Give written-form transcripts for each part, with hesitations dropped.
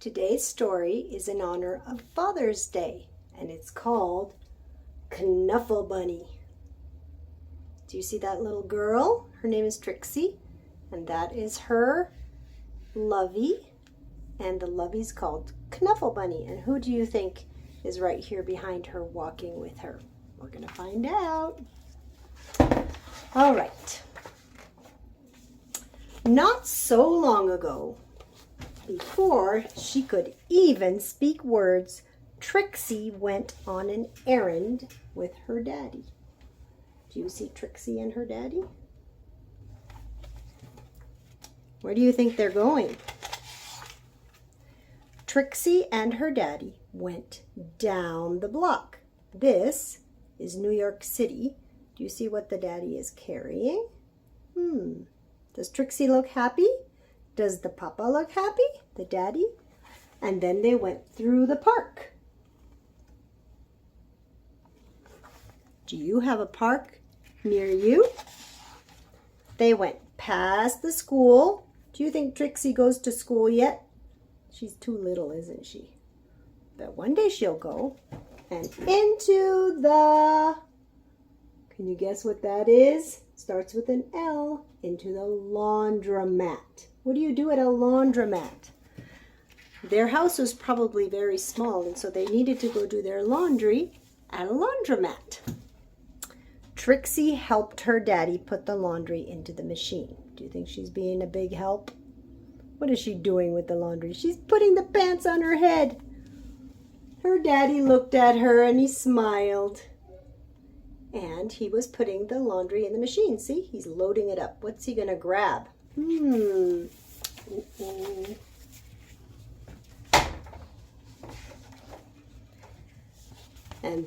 Today's story is in honor of Father's Day, and it's called Knuffle Bunny. Do you see that little girl? Her name is Trixie, and that is her lovey, and the lovey's called Knuffle Bunny. And who do you think is right here behind her walking with her? We're going to find out. All right. Not so long ago, before she could even speak words, Trixie went on an errand with her daddy. Do you see Trixie and her daddy? Where do you think they're going? Trixie and her daddy went down the block. This is New York City. Do you see what the daddy is carrying? Does Trixie look happy? Does the papa look happy? The daddy? And then they went through the park. Do you have a park near you? They went past the school. Do you think Trixie goes to school yet? She's too little, isn't she? But one day she'll go. And into the... Can you guess what that is? Starts with an L. Into the laundromat. What do you do at a laundromat? Their house was probably very small, and so they needed to go do their laundry at a laundromat. Trixie helped her daddy put the laundry into the machine. Do you think she's being a big help? What is she doing with the laundry? She's putting the pants on her head. Her daddy looked at her and he smiled. And he was putting the laundry in the machine. See, he's loading it up. What's he going to grab? And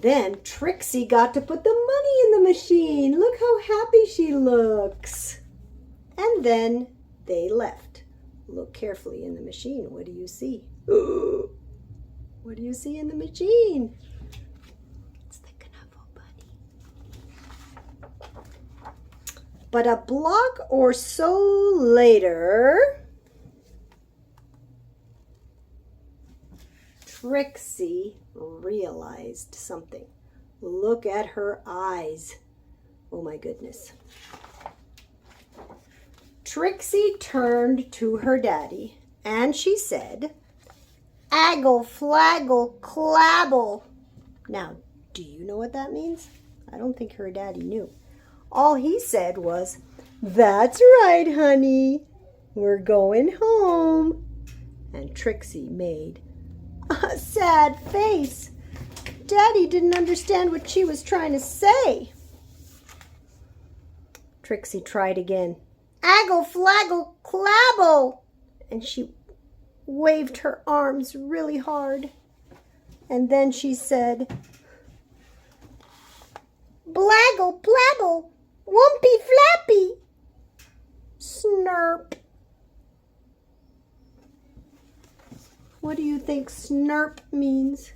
then Trixie got to put the money in the machine. Look how happy she looks. And then they left. Look carefully in the machine. What do you see? What do you see in the machine? It's the Knuffle Bunny. But a block or so later, Trixie realized something. Look at her eyes. Oh my goodness. Trixie turned to her daddy and she said, "Aggle, flaggle, clabble." Now, do you know what that means? I don't think her daddy knew. All he said was, "That's right, honey. We're going home." And Trixie made a sad face. Daddy didn't understand what she was trying to say. Trixie tried again. "Aggle, flaggle, clabble." And she waved her arms really hard. And then she said, "Blaggle, plabble, wumpy, flappy, snurp." What do you think snurp means?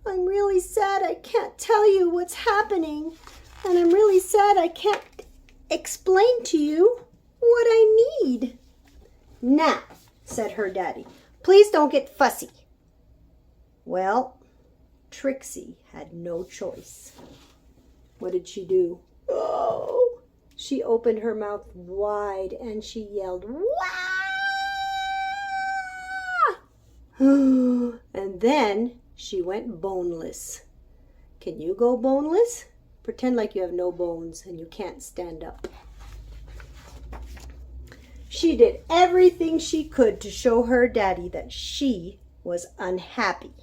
"I'm really sad I can't tell you what's happening. And I'm really sad I can't explain to you what I need." "Now," said her daddy, "please don't get fussy." Well, Trixie had no choice. What did she do? Oh, she opened her mouth wide and she yelled, "Wah!" And then she went boneless. Can you go boneless? Pretend like you have no bones and you can't stand up. She did everything she could to show her daddy that she was unhappy.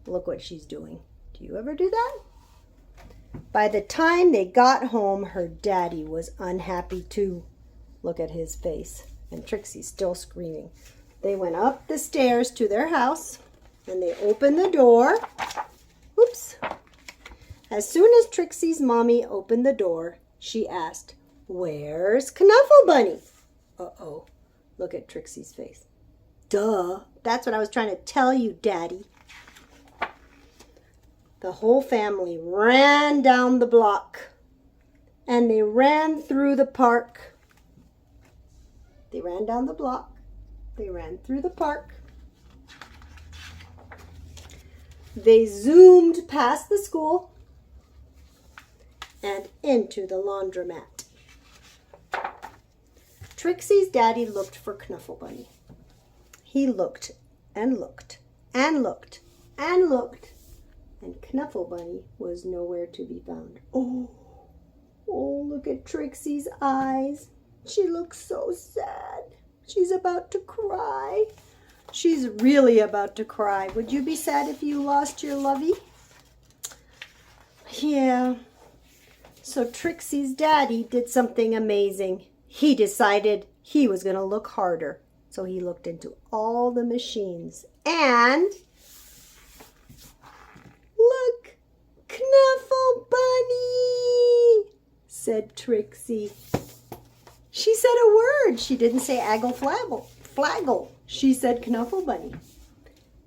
Look what she's doing. Do you ever do that? By the time they got home, her daddy was unhappy too. Look at his face. And Trixie's still screaming. They went up the stairs to their house and they opened the door. Oops. As soon as Trixie's mommy opened the door, she asked, "Where's Knuffle Bunny?" Uh-oh. Look at Trixie's face. Duh. That's what I was trying to tell you, Daddy. The whole family ran down the block and they ran through the park. They ran down the block. They ran through the park. They zoomed past the school and into the laundromat. Trixie's daddy looked for Knuffle Bunny. He looked and looked and looked and looked, and Knuffle Bunny was nowhere to be found. Oh, look at Trixie's eyes. She looks so sad. She's about to cry. She's really about to cry. Would you be sad if you lost your lovey? Yeah. So Trixie's daddy did something amazing. He decided he was going to look harder. So he looked into all the machines. And look, Knuffle Bunny, said Trixie. She said a word. She didn't say aggle flaggle. She said Knuffle Bunny.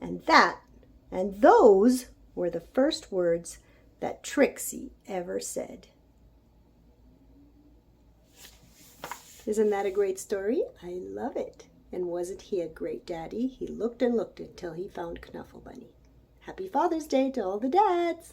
And those were the first words that Trixie ever said. Isn't that a great story? I love it. And wasn't he a great daddy? He looked and looked until he found Knuffle Bunny. Happy Father's Day to all the dads.